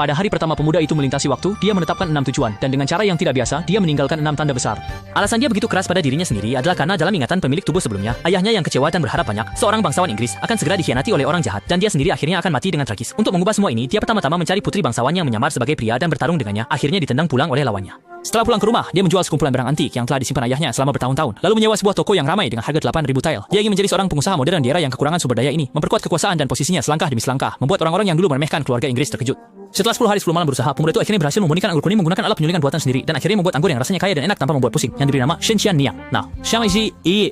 Pada hari pertama pemuda itu melintasi waktu, dia menetapkan 6 tujuan, dan dengan cara yang tidak biasa, dia meninggalkan 6 tanda besar. Alasan dia begitu keras pada dirinya sendiri adalah karena dalam ingatan pemilik tubuh sebelumnya, ayahnya yang kecewa dan berharap banyak, seorang bangsawan Inggris, akan segera dikhianati oleh orang jahat, dan dia sendiri akhirnya akan mati dengan tragis. Untuk mengubah semua ini, dia pertama-tama mencari putri bangsawan yang menyamar sebagai pria dan bertarung dengannya, akhirnya ditendang pulang oleh lawannya. Setelah pulang ke rumah, dia menjual sekumpulan barang antik yang telah disimpan ayahnya selama bertahun-tahun, lalu menyewa sebuah toko yang ramai dengan harga 8.000 tael. Dia ingin menjadi seorang pengusaha modern di era yang kekurangan sumber daya ini, memperkuat kekuasaan dan posisinya selangkah demi selangkah, membuat orang-orang yang dulu meremehkan keluarga Inggris terkejut. Setelah 10 hari 10 malam berusaha, pemuda itu akhirnya berhasil memurnikan anggur kuning menggunakan alat penyulingan buatan sendiri dan akhirnya membuat anggur yang rasanya kaya dan enak tanpa membuat pusing, yang diberi nama Shenxian Niang. Nah, Xiangxi Yi.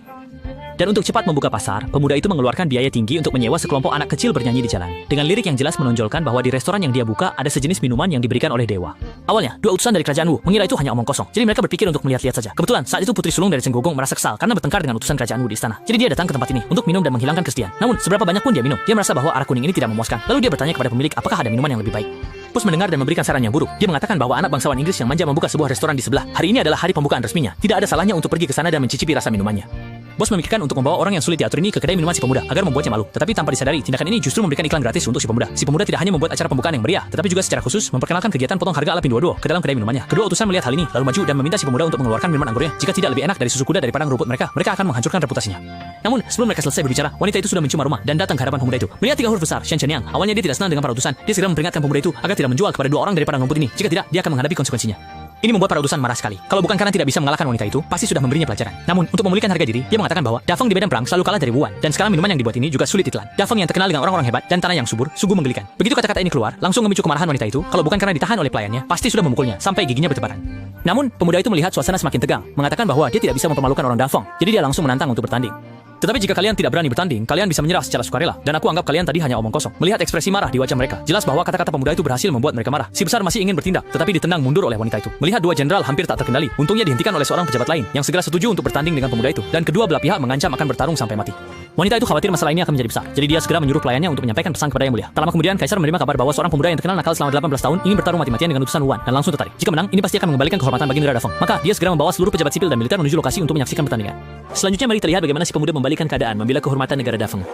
Dan untuk cepat membuka pasar, pemuda itu mengeluarkan biaya tinggi untuk menyewa sekelompok anak kecil bernyanyi di jalan. Dengan lirik yang jelas menonjolkan bahwa di restoran yang dia buka ada sejenis minuman yang diberikan oleh dewa. Awalnya, dua utusan dari kerajaan Wu mengira itu hanya omong kosong. Jadi mereka berpikir untuk melihat-lihat saja. Kebetulan saat itu putri sulung dari Cheng Gogong merasa kesal karena bertengkar dengan utusan kerajaan Wu di istana. Jadi dia datang ke tempat ini untuk minum dan menghilangkan kesedihan. Namun, seberapa banyak pun dia minum, dia merasa bahwa arak kuning ini tidak memuaskan. Lalu dia bertanya kepada pemilik apakah ada minuman yang lebih baik. Bos mendengar dan memberikan saran yang buruk. Dia mengatakan bahwa anak bangsawan Inggris yang manja membuka sebuah restoran di sebelah. Hari ini adalah hari pembukaan resminya. Tidak ada salahnya untuk pergi ke sana dan mencicipi rasa minumannya. Bos memikirkan untuk membawa orang yang sulit diatur ini ke kedai minuman si pemuda agar membuatnya malu. Tetapi tanpa disadari, tindakan ini justru memberikan iklan gratis untuk si pemuda. Si pemuda tidak hanya membuat acara pembukaan yang meriah, tetapi juga secara khusus memperkenalkan kegiatan potong harga ala Pinduoduo ke dalam kedai minumannya. Kedua utusan melihat hal ini, lalu maju dan meminta si pemuda untuk mengeluarkan minuman anggurnya. Jika tidak lebih enak dari susu kuda dari padang rumput mereka akan menghancurkan reputasinya. Namun, sebelum mereka selesai berbicara, wanita itu sudah mencium aroma dan datang ke hadapan pemuda itu. Melihat 3 huruf besar, Shen Chen Yang, awalnya dia tidak senang dengan para utusan. Dia segera memperingatkan pemuda itu agar tidak menjual kepada 2 orang dari padang rumput ini. Jika tidak, dia akan menghadapi konsekuensinya. Ini membuat para utusan marah sekali. Kalau bukan karena tidak bisa mengalahkan wanita itu, pasti sudah memberinya pelajaran. Namun, untuk memulihkan harga diri, dia mengatakan bahwa Dafeng di medan perang selalu kalah dari Wuan, dan sekarang minuman yang dibuat ini juga sulit ditelan. Dafeng yang terkenal dengan orang-orang hebat dan tanah yang subur, sungguh menggelikan. Begitu kata-kata ini keluar, langsung memicu kemarahan wanita itu. Kalau bukan karena ditahan oleh pelayannya, pasti sudah memukulnya sampai giginya bertebaran. Namun, pemuda itu melihat suasana semakin tegang, mengatakan bahwa dia tidak bisa mempermalukan orang Dafeng. Jadi dia langsung menantang untuk bertanding. Tetapi jika kalian tidak berani bertanding, kalian bisa menyerah secara sukarela. Dan aku anggap kalian tadi hanya omong kosong. Melihat ekspresi marah di wajah mereka, jelas bahwa kata-kata pemuda itu berhasil membuat mereka marah. Si besar masih ingin bertindak, tetapi ditendang mundur oleh wanita itu. Melihat 2 jenderal hampir tak terkendali, untungnya dihentikan oleh seorang pejabat lain yang segera setuju untuk bertanding dengan pemuda itu. Dan kedua belah pihak mengancam akan bertarung sampai mati. Wanita itu khawatir masalah ini akan menjadi besar. Jadi dia segera menyuruh pelayannya untuk menyampaikan pesan kepada Yang Mulia. Tak lama kemudian, Kaisar menerima kabar bahwa seorang pemuda yang terkenal nakal selama 18 tahun ingin bertarung mati-matian dengan utusan Wuan dan langsung tertarik. Jika menang, ini pasti akan mengembalikan kehormatan bagi negara Dafeng. Maka dia segera membawa seluruh pejabat sipil dan militer menuju lokasi untuk menyaksikan pertandingan. Selanjutnya mari terlihat bagaimana si pemuda membalikan keadaan membela kehormatan negara Dafeng.